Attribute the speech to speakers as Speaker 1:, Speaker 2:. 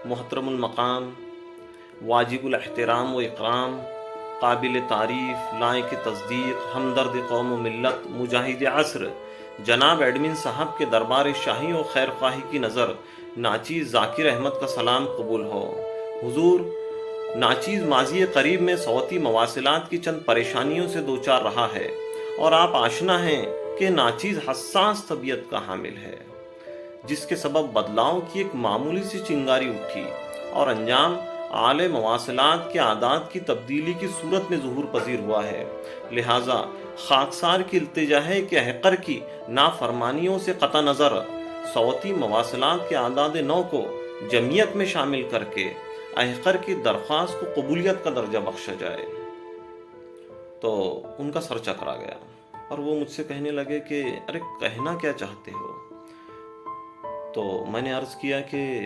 Speaker 1: محترم المقام، واجب الاحترام و اکرام، قابل تعریف، لائق تصدیق، ہمدرد قوم و ملت، مجاہد عصر جناب ایڈمن صاحب کے دربار شاہی و خیر خواہی کی نظر ناچیز ذاکر احمد کا سلام قبول ہو۔ حضور، ناچیز ماضی قریب میں صوتی مواصلات کی چند پریشانیوں سے دوچار رہا ہے اور آپ آشنا ہیں کہ ناچیز حساس طبیعت کا حامل ہے، جس کے سبب بدلاؤ کی ایک معمولی سی چنگاری اٹھی اور انجام اعلی مواصلات کے اعداد کی تبدیلی کی صورت میں ظہور پذیر ہوا ہے۔ لہٰذا خاکسار کی التجا ہے کہ احقر کی نافرمانیوں سے قطع نظر صوتی مواصلات کے اعداد نو کو جمعیت میں شامل کر کے احقر کی درخواست کو قبولیت کا درجہ بخشا جائے۔ تو ان کا سر چکرا گیا اور وہ مجھ سے کہنے لگے کہ ارے کہنا کیا چاہتے ہو؟ تو میں نے عرض کیا کہ